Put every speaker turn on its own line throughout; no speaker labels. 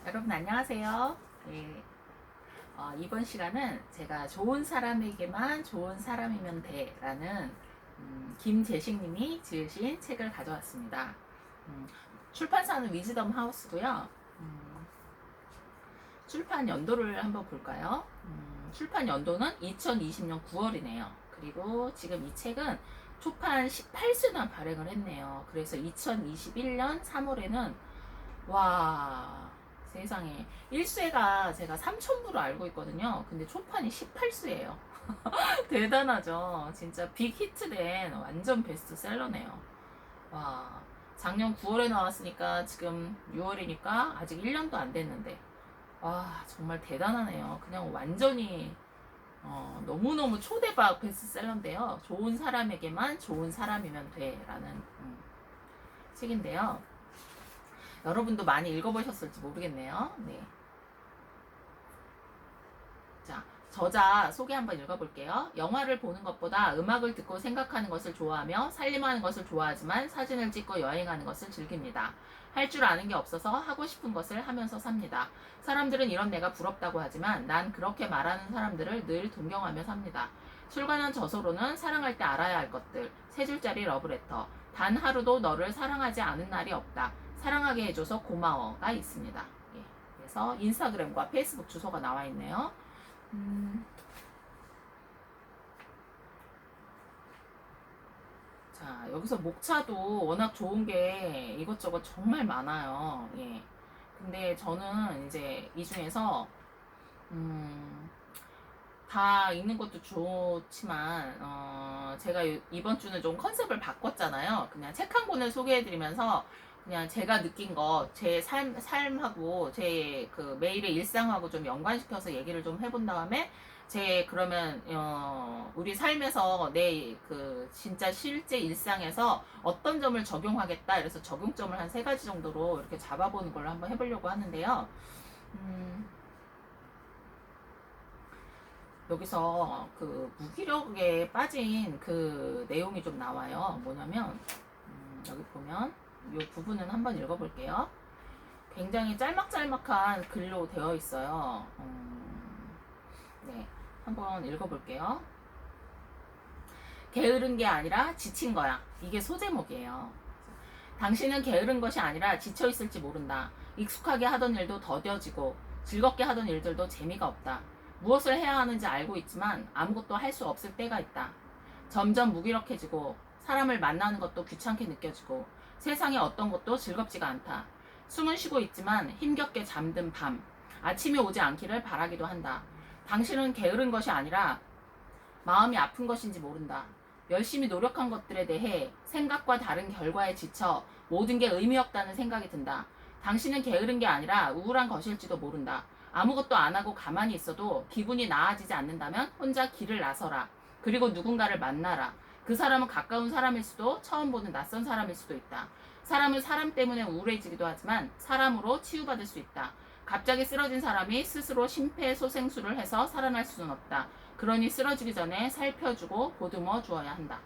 여러분 안녕하세요. 네, 이번 시간은 제가 좋은 사람에게만 좋은 사람이면 돼라는 김재식님이 지으신 책을 가져왔습니다. 음, 출판사는 위즈덤 하우스고요. 출판 연도를 한번 볼까요? 출판 연도는 2020년 9월이네요. 그리고 지금 이 책은 초판 18수나 발행을 했네요. 그래서 2021년 3월에는 와, 세상에 1쇄가 제가 3,000부로 알고 있거든요. 근데 초판이 18수예요. 대단하죠. 진짜 빅히트된 완전 베스트셀러네요. 와, 작년 9월에 나왔으니까 지금 6월이니까 아직 1년도 안 됐는데 와, 정말 대단하네요. 그냥 완전히 너무너무 초대박 베스트셀러인데요. 좋은 사람에게만 좋은 사람이면 돼라는 책인데요. 여러분도 많이 읽어보셨을지 모르겠네요. 네. 자, 저자 소개 한번 읽어볼게요. 영화를 보는 것보다 음악을 듣고 생각하는 것을 좋아하며 살림하는 것을 좋아하지만 사진을 찍고 여행하는 것을 즐깁니다. 할 줄 아는 게 없어서 하고 싶은 것을 하면서 삽니다. 사람들은 이런 내가 부럽다고 하지만 난 그렇게 말하는 사람들을 늘 동경하며 삽니다. 출간한 저서로는 사랑할 때 알아야 할 것들, 세 줄짜리 러브레터, 단 하루도 너를 사랑하지 않은 날이 없다. 사랑하게 해줘서 고마워가 있습니다. 예, 그래서 인스타그램과 페이스북 주소가 나와 있네요. 자, 여기서 목차도 워낙 좋은 게 이것저것 정말 많아요. 예. 근데 저는 이제 이 중에서, 음, 다 읽는 것도 좋지만, 제가 이번 주는 좀 컨셉을 바꿨잖아요. 그냥 책 한 권을 소개해드리면서 그냥 제가 느낀 것, 제 삶하고 제 그 매일의 일상하고 좀 연관시켜서 얘기를 좀 해본 다음에 제 그러면 우리 삶에서 내 그 진짜 실제 일상에서 어떤 점을 적용하겠다 이래서 적용점을 한 3가지 정도로 이렇게 잡아보는 걸 한번 해보려고 하는데요. 음, 여기서 그 무기력에 빠진 그 내용이 좀 나와요. 뭐냐면 여기 보면 이 부분은 한번 읽어볼게요. 굉장히 짤막짤막한 글로 되어 있어요. 네, 한번 읽어볼게요. 게으른 게 아니라 지친 거야. 이게 소제목이에요. 당신은 게으른 것이 아니라 지쳐있을지 모른다. 익숙하게 하던 일도 더뎌지고 즐겁게 하던 일들도 재미가 없다. 무엇을 해야 하는지 알고 있지만 아무것도 할 수 없을 때가 있다. 점점 무기력해지고 사람을 만나는 것도 귀찮게 느껴지고 세상의 어떤 것도 즐겁지가 않다. 숨은 쉬고 있지만 힘겹게 잠든 밤. 아침이 오지 않기를 바라기도 한다. 당신은 게으른 것이 아니라 마음이 아픈 것인지 모른다. 열심히 노력한 것들에 대해 생각과 다른 결과에 지쳐 모든 게 의미 없다는 생각이 든다. 당신은 게으른 게 아니라 우울한 것일지도 모른다. 아무것도 안 하고 가만히 있어도 기분이 나아지지 않는다면 혼자 길을 나서라. 그리고 누군가를 만나라. 그 사람은 가까운 사람일 수도 처음 보는 낯선 사람일 수도 있다. 사람은 사람 때문에 우울해지기도 하지만 사람으로 치유받을 수 있다. 갑자기 쓰러진 사람이 스스로 심폐소생술을 해서 살아날 수는 없다. 그러니 쓰러지기 전에 살펴주고 보듬어 주어야 한다.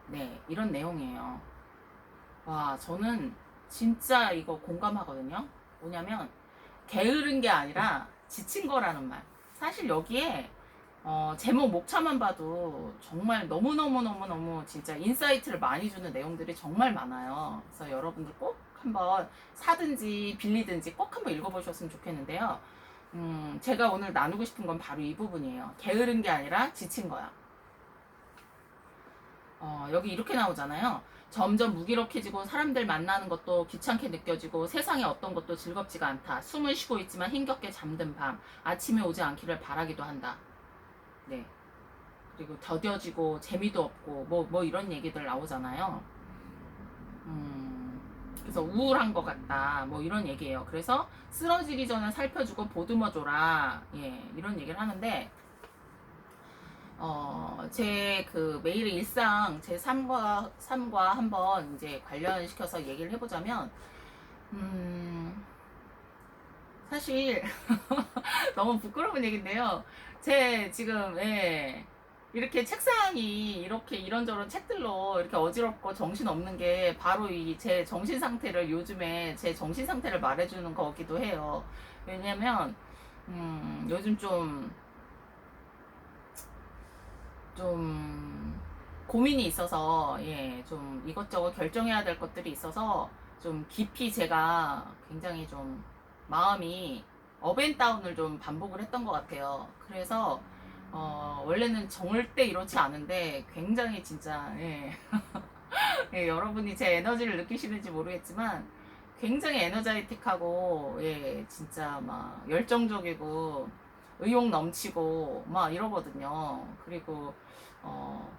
네, 이런 내용이에요. 와, 저는 진짜 이거 공감하거든요. 뭐냐면 게으른 게 아니라 지친 거라는 말. 사실 여기에 제목 목차만 봐도 정말 너무너무너무너무 진짜 인사이트를 많이 주는 내용들이 정말 많아요. 그래서 여러분들 꼭 한번 사든지 빌리든지 꼭 한번 읽어보셨으면 좋겠는데요. 제가 오늘 나누고 싶은 건 바로 이 부분이에요. 게으른 게 아니라 지친 거야. 여기 이렇게 나오잖아요. 점점 무기력해지고 사람들 만나는 것도 귀찮게 느껴지고 세상에 어떤 것도 즐겁지가 않다. 숨을 쉬고 있지만 힘겹게 잠든 밤. 아침이 오지 않기를 바라기도 한다. 네. 그리고 더뎌지고 재미도 없고 뭐 이런 얘기들 나오잖아요. 그래서 우울한 것 같다. 뭐 이런 얘기예요. 그래서 쓰러지기 전에 살펴주고 보듬어줘라. 예, 이런 얘기를 하는데 제 그 매일의 일상, 제 삶과 한번 이제 관련시켜서 얘기를 해보자면, 사실, 너무 부끄러운 얘기인데요. 제 지금, 예, 이렇게 책상이 이렇게 이런저런 책들로 이렇게 어지럽고 정신 없는 게 바로 이 제 정신 상태를 요즘에 제 정신 상태를 말해주는 거기도 해요. 왜냐면 요즘 좀 고민이 있어서 좀 이것저것 결정해야 될 것들이 있어서 좀 깊이 제가 굉장히 좀 마음이 업앤다운을 좀 반복을 했던 것 같아요. 그래서 원래는 절대 이렇지 않은데 굉장히 진짜 여러분이 제 에너지를 느끼시는지 모르겠지만 굉장히 에너자이틱하고 진짜 막 열정적이고 의욕 넘치고 막 이러거든요. 그리고 어,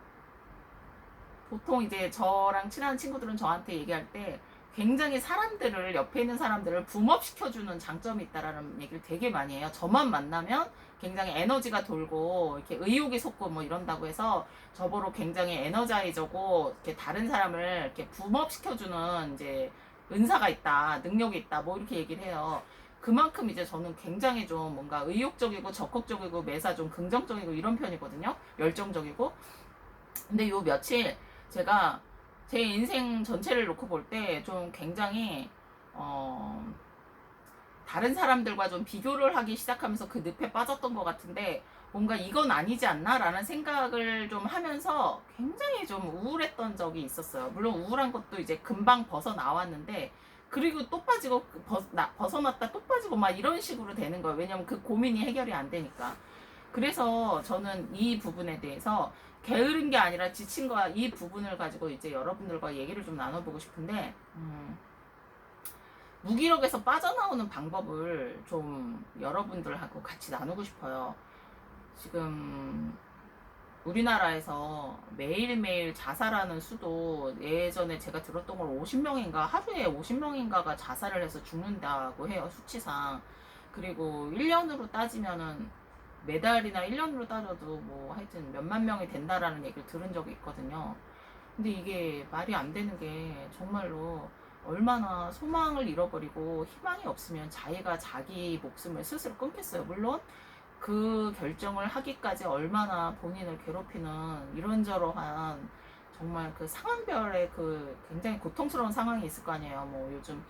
보통 이제 저랑 친한 친구들은 저한테 얘기할 때 굉장히 사람들을 옆에 있는 사람들을 붐업시켜주는 장점이 있다라는 얘기를 되게 많이 해요. 저만 만나면 굉장히 에너지가 돌고 이렇게 의욕이 솟고 뭐 이런다고 해서 저보로 굉장히 에너자이저고 이렇게 다른 사람을 이렇게 붐업시켜주는 이제 은사가 있다, 능력이 있다, 뭐 이렇게 얘기를 해요. 그만큼 이제 저는 굉장히 좀 뭔가 의욕적이고 적극적이고 매사 좀 긍정적이고 이런 편이거든요. 열정적이고. 근데 요 며칠 제가 제 인생 전체를 놓고 볼 때 좀 굉장히 어 다른 사람들과 좀 비교를 하기 시작하면서 그 늪에 빠졌던 것 같은데 뭔가 이건 아니지 않나라는 생각을 좀 하면서 굉장히 좀 우울했던 적이 있었어요. 물론 우울한 것도 이제 금방 벗어나왔는데 그리고 또 빠지고 벗어났다 또 빠지고 막 이런 식으로 되는 거예요. 왜냐면 그 고민이 해결이 안 되니까. 그래서 저는 이 부분에 대해서 게으른 게 아니라 지친 거야. 이 부분을 가지고 이제 여러분들과 얘기를 좀 나눠보고 싶은데, 무기력에서 빠져나오는 방법을 좀 여러분들하고 같이 나누고 싶어요. 지금 우리나라에서 매일매일 자살하는 수도 예전에 제가 들었던 걸 50명인가, 하루에 50명인가가 자살을 해서 죽는다고 해요, 수치상. 그리고 1년으로 따지면은 매달이나 1년으로 따져도 뭐 하여튼 몇만 명이 된다라는 얘기를 들은 적이 있거든요. 근데 이게 말이 안 되는 게 정말로 얼마나 소망을 잃어버리고 희망이 없으면 자기가 자기 목숨을 스스로 끊겠어요. 물론 그 결정을 하기까지 얼마나 본인을 괴롭히는 이런저러한 정말 그 상황별의 그 굉장히 고통스러운 상황이 있을 거 아니에요. 뭐 요즘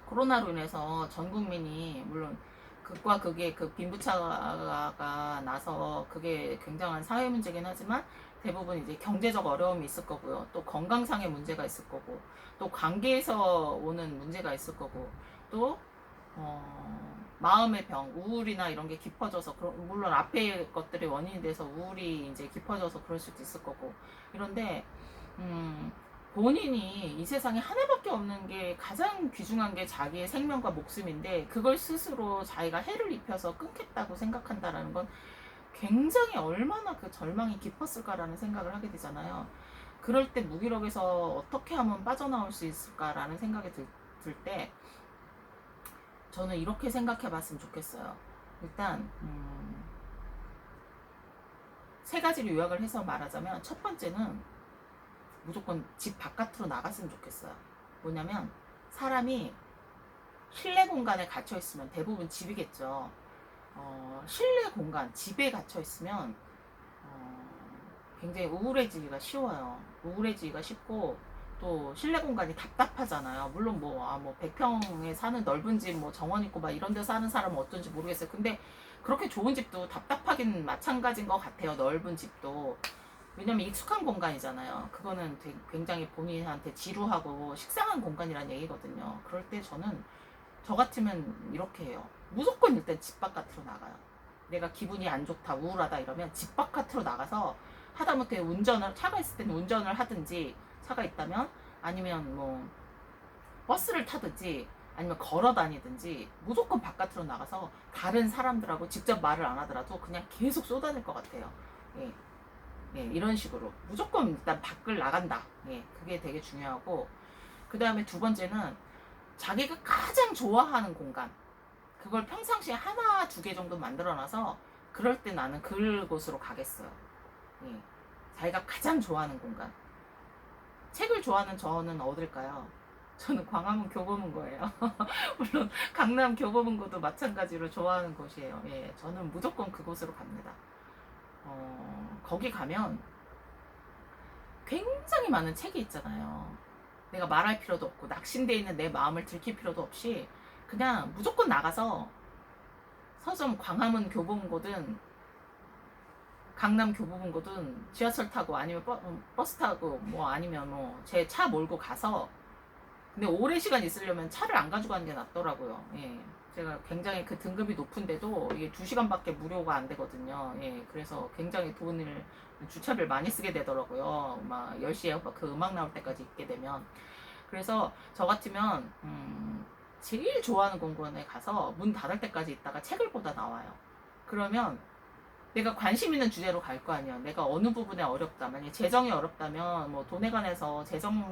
코로나로 인해서 전 국민이 물론 극과 극의 그 빈부차가 나서 그게 굉장한 사회 문제긴 하지만 대부분 이제 경제적 어려움이 있을 거고요. 또 건강상의 문제가 있을 거고 또 관계에서 오는 문제가 있을 거고 또 마음의 병, 우울이나 이런 게 깊어져서 물론 앞에 것들이 원인이 돼서 우울이 이제 깊어져서 그럴 수도 있을 거고 이런데 본인이 이 세상에 하나밖에 없는 게 가장 귀중한 게 자기의 생명과 목숨인데 그걸 스스로 자기가 해를 입혀서 끊겠다고 생각한다라는 건 굉장히 얼마나 그 절망이 깊었을까라는 생각을 하게 되잖아요. 그럴 때 무기력에서 어떻게 하면 빠져나올 수 있을까라는 생각이 들 때 저는 이렇게 생각해 봤으면 좋겠어요. 일단 세 가지를 요약을 해서 말하자면 첫 번째는 무조건 집 바깥으로 나갔으면 좋겠어요. 뭐냐면 사람이 실내 공간에 갇혀 있으면 대부분 집이겠죠. 실내 공간, 집에 갇혀 있으면 굉장히 우울해지기가 쉬워요. 우울해지기가 쉽고 또 실내 공간이 답답하잖아요. 물론 뭐 100평에 사는 넓은 집, 뭐 정원 있고 막 이런 데 사는 사람은 어떤지 모르겠어요. 근데 그렇게 좋은 집도 답답하긴 마찬가지인 것 같아요. 넓은 집도. 왜냐면 익숙한 공간이잖아요. 그거는 굉장히 본인한테 지루하고 식상한 공간이란 얘기거든요. 그럴 때 저는 저 같으면 이렇게 해요. 무조건 일단 집 바깥으로 나가요. 내가 기분이 안 좋다, 우울하다 이러면 집 바깥으로 나가서 하다못해 차가 있을 때는 운전을 하든지 차가 있다면 아니면 뭐 버스를 타든지 아니면 걸어 다니든지 무조건 바깥으로 나가서 다른 사람들하고 직접 말을 안 하더라도 그냥 계속 쏟아낼 것 같아요. 예. 이런 식으로 무조건 일단 밖을 나간다. 그게 되게 중요하고 그 다음에 두 번째는 자기가 가장 좋아하는 공간 그걸 평상시에 하나 두 개 정도 만들어놔서 그럴 때 나는 그곳으로 가겠어요. 자기가 가장 좋아하는 공간 책을 좋아하는 저는 어딜까요? 저는 광화문 교보문고예요. 물론 강남 교보문고도 마찬가지로 좋아하는 곳이에요. 저는 무조건 그곳으로 갑니다. 거기 가면 굉장히 많은 책이 있잖아요. 내가 말할 필요도 없고 낙심돼 있는 내 마음을 들킬 필요도 없이 그냥 무조건 나가서 서점 광화문 교보문고든 강남 교보문고든 지하철 타고 아니면 버스 타고 뭐 아니면 뭐 제 차 몰고 가서, 근데 오랜 시간 있으려면 차를 안 가지고 가는 게 낫더라고요. 예. 제가 굉장히 그 등급이 높은데도 이게 2시간밖에 무료가 안 되거든요. 예. 그래서 굉장히 돈을, 주차비를 많이 쓰게 되더라고요. 막 10시에 그 음악 나올 때까지 있게 되면. 그래서 저 같으면 제일 좋아하는 공원에 가서 문 닫을 때까지 있다가 책을 보다 나와요. 그러면 내가 관심 있는 주제로 갈 거 아니야. 내가 어느 부분에 어렵다. 만약에 재정이 어렵다면 뭐 돈에 관해서, 재정에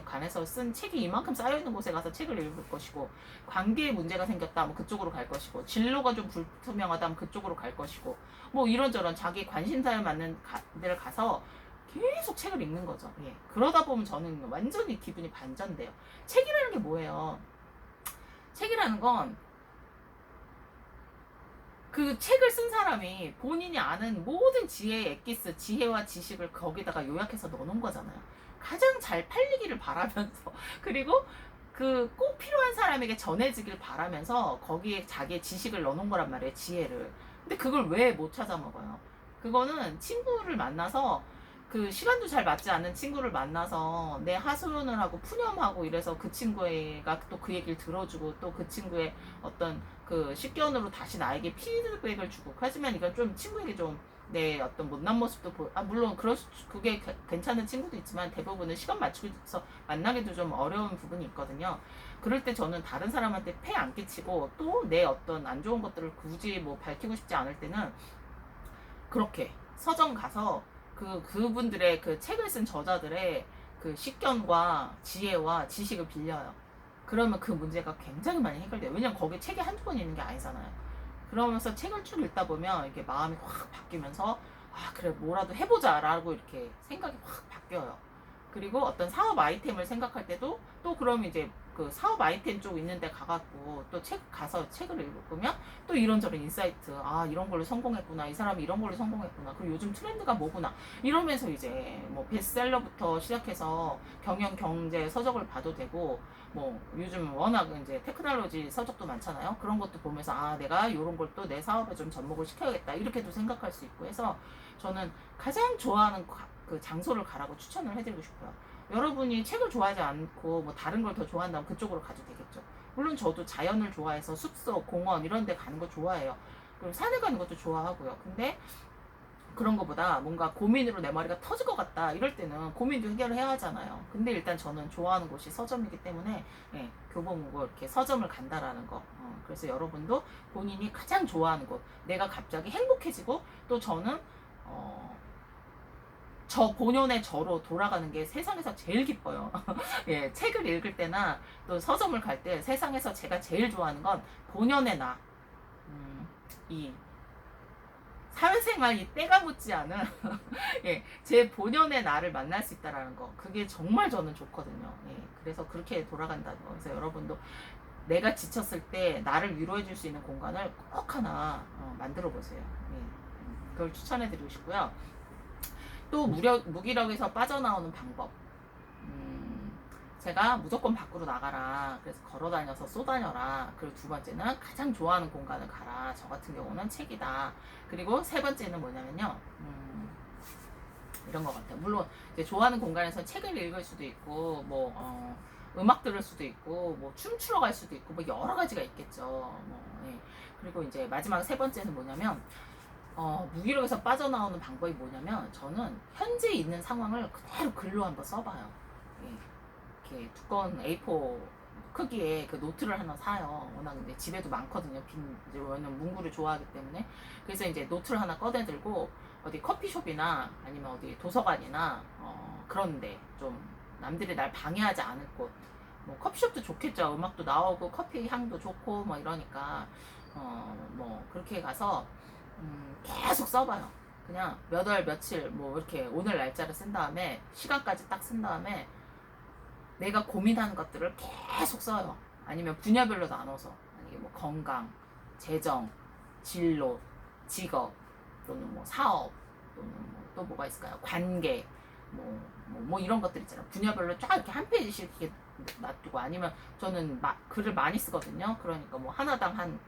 관해서 쓴 책이 이만큼 쌓여있는 곳에 가서 책을 읽을 것이고, 관계에 문제가 생겼다 하면 그쪽으로 갈 것이고, 진로가 좀 불투명하다 하면 그쪽으로 갈 것이고, 뭐 이런저런 자기 관심사에 맞는 데를 가서 계속 책을 읽는 거죠. 예. 그러다 보면 저는 완전히 기분이 반전돼요. 책이라는 게 뭐예요? 책이라는 건 그 책을 쓴 사람이 본인이 아는 모든 지혜의 엑기스, 지혜와 지식을 거기다가 요약해서 넣어놓은 거잖아요. 가장 잘 팔리기를 바라면서 그리고 그 꼭 필요한 사람에게 전해지길 바라면서 거기에 자기의 지식을 넣어놓은 거란 말이에요. 지혜를. 근데 그걸 왜 못 찾아 먹어요? 그거는 친구를 만나서, 그 시간도 잘 맞지 않는 친구를 만나서 내 하소연을 하고 푸념하고 이래서 그 친구가 또 그 얘기를 들어주고, 또 그 친구의 어떤 그 식견으로 다시 나에게 피드백을 주고. 하지만 이건 좀 친구에게 좀 내 어떤 못난 모습도 물론 그게 괜찮은 친구도 있지만 대부분은 시간 맞추고서 만나기도 좀 어려운 부분이 있거든요. 그럴 때 저는 다른 사람한테 폐 안 끼치고 또 내 어떤 안 좋은 것들을 굳이 뭐 밝히고 싶지 않을 때는 그렇게 서점 가서 그분들의 그 책을 쓴 저자들의 그 식견과 지혜와 지식을 빌려요. 그러면 그 문제가 굉장히 많이 해결돼요. 왜냐면 거기 책이 한두 번 있는 게 아니잖아요. 그러면서 책을 쭉 읽다 보면 이렇게 마음이 확 바뀌면서, 아 그래 뭐라도 해보자 라고 이렇게 생각이 확 바뀌어요. 그리고 어떤 사업 아이템을 생각할 때도 또 그럼 이제 그 사업 아이템 쪽 있는 데 가갖고 또 가서 책을 읽으면 또 이런저런 인사이트, 아 이런 걸로 성공했구나, 이 사람이 이런 걸로 성공했구나, 그리고 요즘 트렌드가 뭐구나, 이러면서 이제 뭐 베스트셀러부터 시작해서 경영 경제 서적을 봐도 되고, 뭐 요즘 워낙 이제 테크놀로지 서적도 많잖아요. 그런 것도 보면서 아 내가 이런 걸 또 내 사업에 좀 접목을 시켜야겠다 이렇게도 생각할 수 있고 해서, 저는 가장 좋아하는 그 장소를 가라고 추천을 해드리고 싶어요. 여러분이 책을 좋아하지 않고 뭐 다른 걸 더 좋아한다면 그쪽으로 가도 되겠죠. 물론 저도 자연을 좋아해서 숲속, 공원 이런 데 가는 거 좋아해요. 그리고 산에 가는 것도 좋아하고요. 근데 그런 거보다 뭔가 고민으로 내 머리가 터질 것 같다 이럴 때는 고민도 해결을 해야 하잖아요. 근데 일단 저는 좋아하는 곳이 서점이기 때문에, 예, 교보문고 이렇게 서점을 간다라는 거. 그래서 여러분도 본인이 가장 좋아하는 곳, 내가 갑자기 행복해지고, 또 저는 저 본연의 저로 돌아가는 게 세상에서 제일 기뻐요. 예, 책을 읽을 때나 또 서점을 갈 때 세상에서 제가 제일 좋아하는 건 본연의 나. 이 사회생활이 때가 묻지 않은 예, 제 본연의 나를 만날 수 있다라는 거. 그게 정말 저는 좋거든요. 예, 그래서 그렇게 돌아간다는 거. 그래서 여러분도 내가 지쳤을 때 나를 위로해 줄 수 있는 공간을 꼭 하나 만들어 보세요. 예, 그걸 추천해 드리고 싶고요. 또 무기력에서 빠져나오는 방법. 제가 무조건 밖으로 나가라. 그래서 걸어 다녀서 쏘다녀라. 그리고 두 번째는 가장 좋아하는 공간을 가라. 저 같은 경우는 책이다. 그리고 세 번째는 뭐냐면요. 이런 것 같아요. 물론 이제 좋아하는 공간에서 책을 읽을 수도 있고, 뭐 음악 들을 수도 있고, 뭐 춤추러 갈 수도 있고, 뭐 여러 가지가 있겠죠. 예. 그리고 이제 마지막 세 번째는 뭐냐면, 무기력에서 빠져나오는 방법이 뭐냐면, 저는 현재 있는 상황을 그대로 글로 한번 써봐요. 예. 이렇게 두꺼운 A4 크기의 그 노트를 하나 사요. 워낙 근데 집에도 많거든요. 이제 저는 문구를 좋아하기 때문에. 그래서 이제 노트를 하나 꺼내들고 어디 커피숍이나 아니면 어디 도서관이나 그런데 좀 남들이 날 방해하지 않을 곳. 뭐 커피숍도 좋겠죠. 음악도 나오고 커피 향도 좋고 뭐 이러니까 뭐 그렇게 가서 계속 써봐요. 그냥 몇 월 며칠 뭐 이렇게 오늘 날짜를 쓴 다음에 시간까지 딱 쓴 다음에 내가 고민하는 것들을 계속 써요. 아니면 분야별로 나눠서, 아니 뭐 건강, 재정, 진로, 직업, 또는 뭐 사업, 또는 또 뭐가 있을까요? 관계, 뭐 이런 것들 있잖아요. 분야별로 쫙 이렇게 한 페이지씩 이렇게 놔두고, 아니면 저는 글을 많이 쓰거든요. 그러니까 뭐 하나당 한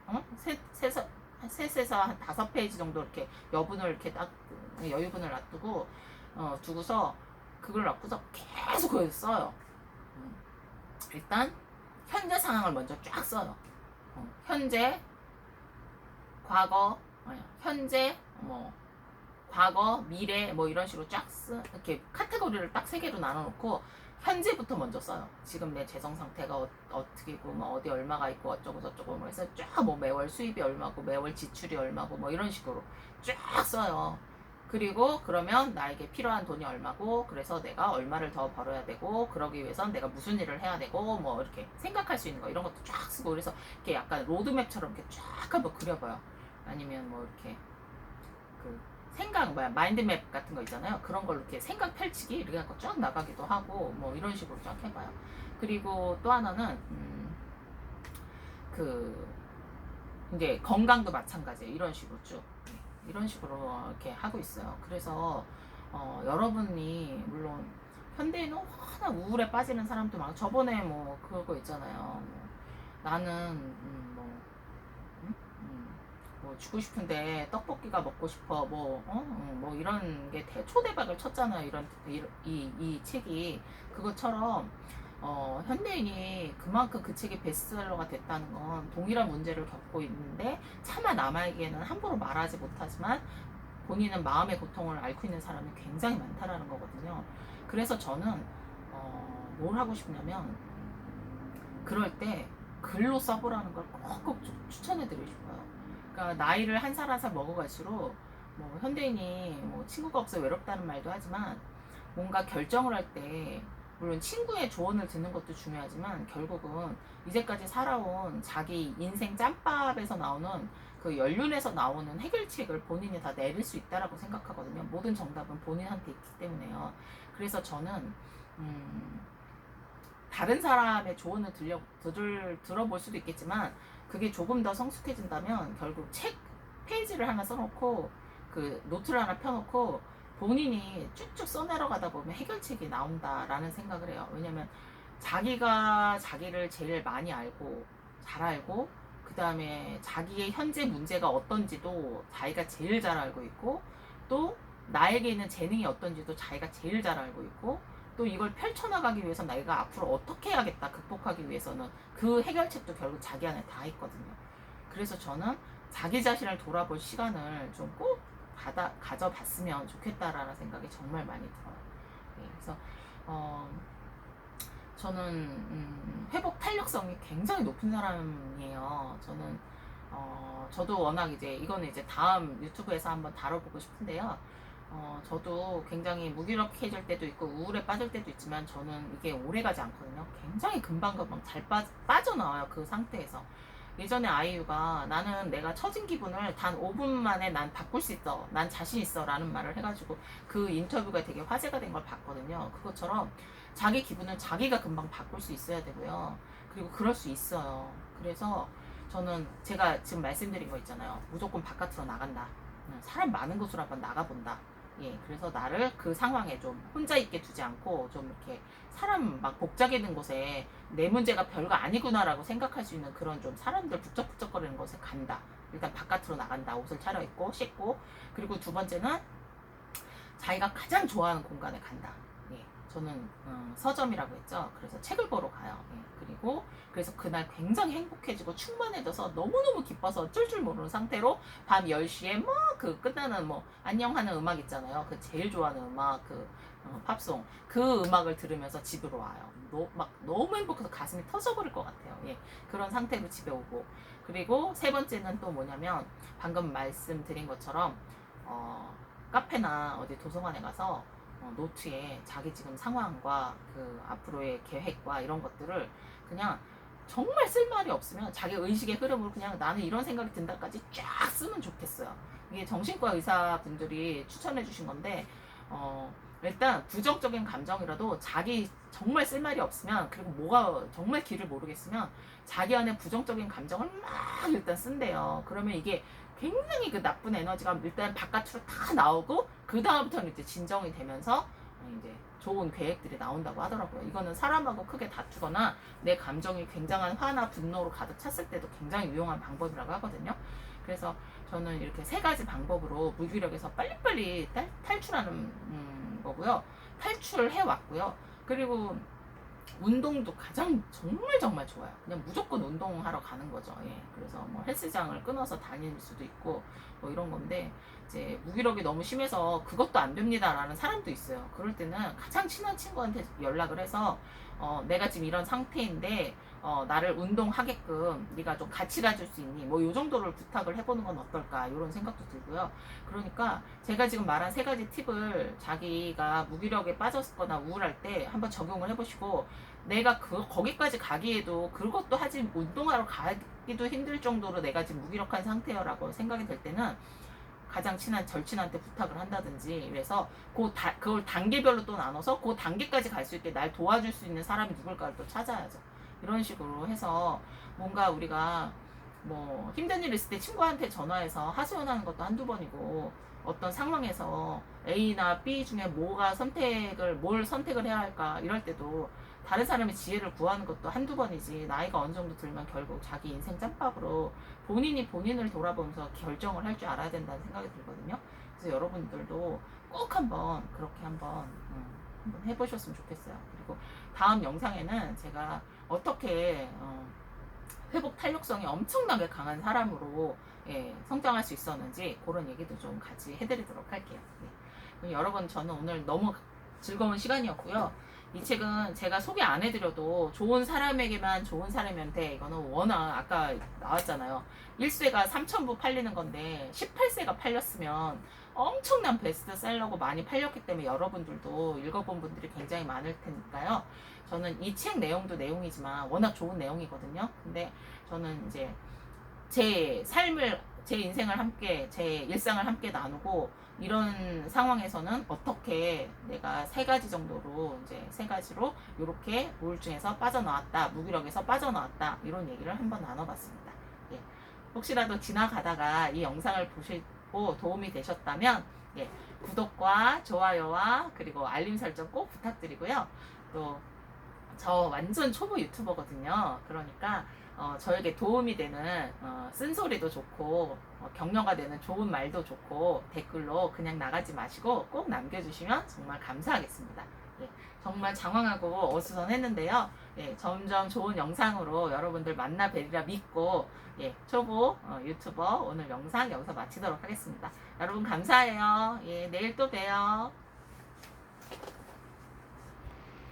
셋에서 한 5페이지 정도 이렇게 여분을 이렇게 딱 여유분을 놔두고 두고서 그걸 놔두고서 계속 거기서 써요. 일단 현재 상황을 먼저 쫙 써요. 현재, 과거, 현재, 과거, 미래 뭐 이런 식으로 쫙 이렇게 카테고리를 딱 3개로 나눠놓고 현재부터 먼저 써요. 지금 내 재정 상태가 어떻게고 뭐 어디 얼마가 있고 어쩌고 저쩌고 뭐 해서 쫙 뭐 매월 수입이 얼마고 매월 지출이 얼마고 뭐 이런 식으로 쫙 써요. 그리고 그러면 나에게 필요한 돈이 얼마고, 그래서 내가 얼마를 더 벌어야 되고, 그러기 위해선 내가 무슨 일을 해야 되고, 뭐 이렇게 생각할 수 있는 거 이런 것도 쫙 쓰고, 그래서 이렇게 약간 로드맵처럼 이렇게 쫙 한번 그려봐요. 아니면 뭐 이렇게 그 생각 마인드맵 같은 거 있잖아요. 그런 걸로 이렇게 생각 펼치기 이렇게 해서 쫙 나가기도 하고 뭐 이런 식으로 쫙 해봐요. 그리고 또 하나는 그 이제 건강도 마찬가지예요. 이런 식으로 쭉 이런 식으로 이렇게 하고 있어요. 그래서 여러분이 물론 현대인은 워낙 우울에 빠지는 사람도 많고, 저번에 뭐 그거 있잖아요. 나는 뭐 주고 싶은데 떡볶이가 먹고 싶어 뭐 이런 게 초대박을 쳤잖아요. 이 책이. 그것처럼 현대인이 그만큼 그 책이 베스트셀러가 됐다는 건 동일한 문제를 겪고 있는데 차마 남에게는 함부로 말하지 못하지만 본인은 마음의 고통을 앓고 있는 사람이 굉장히 많다라는 거거든요. 그래서 저는 뭘 하고 싶냐면 그럴 때 글로 써보라는 걸 꼭꼭 추천해드리고 싶어요. 그러니까 나이를 한 살 한 살 먹어갈수록 뭐 현대인이 뭐 친구가 없어 외롭다는 말도 하지만, 뭔가 결정을 할 때 물론 친구의 조언을 듣는 것도 중요하지만 결국은 이제까지 살아온 자기 인생 짬밥에서 나오는 그 연륜에서 나오는 해결책을 본인이 다 내릴 수 있다라고 생각하거든요. 모든 정답은 본인한테 있기 때문에요. 그래서 저는 다른 사람의 조언을 들어볼 수도 있겠지만, 그게 조금 더 성숙해진다면 결국 책 페이지를 하나 써놓고 그 노트를 하나 펴놓고 본인이 쭉쭉 써내려가다 보면 해결책이 나온다라는 생각을 해요. 왜냐면 자기가 자기를 제일 많이 알고 잘 알고, 그 다음에 자기의 현재 문제가 어떤지도 자기가 제일 잘 알고 있고, 또 나에게 있는 재능이 어떤지도 자기가 제일 잘 알고 있고, 또 이걸 펼쳐나가기 위해서 내가 앞으로 어떻게 해야겠다 극복하기 위해서는 그 해결책도 결국 자기 안에 다 있거든요. 그래서 저는 자기 자신을 돌아볼 시간을 좀 꼭 가져봤으면 좋겠다라는 생각이 정말 많이 들어요. 네, 그래서 저는 회복 탄력성이 굉장히 높은 사람이에요. 저도 워낙 이거는 이제 다음 유튜브에서 한번 다뤄보고 싶은데요. 저도 굉장히 무기력해질 때도 있고 우울에 빠질 때도 있지만 저는 이게 오래 가지 않거든요. 굉장히 금방금방 잘 빠져나와요. 그 상태에서. 예전에 아이유가 나는 내가 처진 기분을 단 5분 만에 난 바꿀 수 있어. 난 자신 있어. 라는 말을 해가지고 그 인터뷰가 되게 화제가 된 걸 봤거든요. 그것처럼 자기 기분을 자기가 금방 바꿀 수 있어야 되고요. 그리고 그럴 수 있어요. 그래서 저는 제가 지금 말씀드린 거 있잖아요. 무조건 바깥으로 나간다. 사람 많은 곳으로 한번 나가본다. 예, 그래서 나를 그 상황에 좀 혼자 있게 두지 않고 좀 이렇게 사람 막 복잡해 있는 곳에 내 문제가 별거 아니구나라고 생각할 수 있는 그런 좀 사람들 북적북적거리는 곳에 간다. 일단 바깥으로 나간다. 옷을 차려입고 씻고. 그리고 두 번째는 자기가 가장 좋아하는 공간에 간다. 예, 저는 서점이라고 했죠. 그래서 책을 보러 가요. 예, 그리고 그래서 그날 굉장히 행복해지고 충만해져서 너무너무 기뻐서 어쩔 줄 모르는 상태로 밤 10시에 뭐 그 끝나는 뭐 안녕하는 음악 있잖아요. 그 제일 좋아하는 음악 팝송 그 음악을 들으면서 집으로 와요. 막 너무 행복해서 가슴이 터져버릴 것 같아요. 예, 그런 상태로 집에 오고. 그리고 세 번째는 또 뭐냐면 방금 말씀드린 것처럼 카페나 어디 도서관에 가서 노트에 자기 지금 상황과 그 앞으로의 계획과 이런 것들을 그냥 정말 쓸 말이 없으면 자기 의식의 흐름으로 그냥 나는 이런 생각이 든다까지 쫙 쓰면 좋겠어요. 이게 정신과 의사분들이 추천해 주신 건데 일단 부정적인 감정이라도 자기 정말 쓸 말이 없으면, 그리고 뭐가 정말 길을 모르겠으면 자기 안에 부정적인 감정을 막 일단 쓴대요. 그러면 이게 굉장히 그 나쁜 에너지가 일단 바깥으로 다 나오고 그 다음부터는 이제 진정이 되면서 이제 좋은 계획들이 나온다고 하더라고요. 이거는 사람하고 크게 다투거나 내 감정이 굉장한 화나 분노로 가득 찼을 때도 굉장히 유용한 방법이라고 하거든요. 그래서 저는 이렇게 세 가지 방법으로 무기력에서 빨리빨리 탈출하는 거고요. 탈출해 왔고요. 그리고 운동도 가장 정말 좋아요. 그냥 무조건 운동하러 가는 거죠. 예. 그래서 뭐 헬스장을 끊어서 다닐 수도 있고 뭐 이런 건데, 이제 무기력이 너무 심해서 그것도 안 됩니다라는 사람도 있어요. 그럴 때는 가장 친한 친구한테 연락을 해서 내가 지금 이런 상태인데 나를 운동하게끔 네가 좀 같이 가줄 수 있니? 뭐 요 정도를 부탁을 해보는 건 어떨까? 이런 생각도 들고요. 그러니까 제가 지금 말한 세 가지 팁을 자기가 무기력에 빠졌거나 우울할 때 한번 적용을 해보시고, 내가 거기까지 가기에도 그것도 하지, 운동하러 가기도 힘들 정도로 내가 지금 무기력한 상태여라고 생각이 될 때는 가장 친한 절친한테 부탁을 한다든지, 그래서 그걸 단계별로 또 나눠서 그 단계까지 갈 수 있게 날 도와줄 수 있는 사람이 누굴까를 또 찾아야죠. 이런 식으로 해서 뭔가 우리가 뭐 힘든 일 있을 때 친구한테 전화해서 하소연하는 것도 한두 번이고, 어떤 상황에서 A나 B 중에 뭘 선택을 해야 할까 이럴 때도 다른 사람의 지혜를 구하는 것도 한두 번이지, 나이가 어느 정도 들면 결국 자기 인생 짬밥으로 본인이 본인을 돌아보면서 결정을 할 줄 알아야 된다는 생각이 들거든요. 그래서 여러분들도 꼭 그렇게 한번 해보셨으면 좋겠어요. 그리고 다음 영상에는 제가 어떻게 회복 탄력성이 엄청나게 강한 사람으로 성장할 수 있었는지 그런 얘기도 좀 같이 해드리도록 할게요. 그럼 여러분, 저는 오늘 너무 즐거운 시간이었고요. 이 책은 제가 소개 안 해드려도 좋은 사람에게만 좋은 사람한테, 이거는 워낙 아까 나왔잖아요. 1쇄가 3,000부 팔리는 건데 18쇄가 팔렸으면 엄청난 베스트셀러고 많이 팔렸기 때문에 여러분들도 읽어본 분들이 굉장히 많을 테니까요. 저는 이 책 내용도 내용이지만 워낙 좋은 내용이거든요. 근데 저는 이제 제 인생을 함께, 제 일상을 함께 나누고, 이런 상황에서는 어떻게 내가 세 가지로 이렇게 우울증에서 빠져나왔다, 무기력에서 빠져나왔다, 이런 얘기를 한번 나눠봤습니다. 예. 혹시라도 지나가다가 이 영상을 보시고 도움이 되셨다면, 구독과 좋아요와 그리고 알림 설정 꼭 부탁드리고요. 또 저 완전 초보 유튜버거든요. 그러니까 저에게 도움이 되는 쓴소리도 좋고 격려가 되는 좋은 말도 좋고 댓글로 그냥 나가지 마시고 꼭 남겨주시면 정말 감사하겠습니다. 정말 장황하고 어수선했는데요. 점점 좋은 영상으로 여러분들 만나 뵈리라 믿고 초보 유튜버 오늘 영상 여기서 마치도록 하겠습니다. 여러분 감사해요. 내일 또 봬요.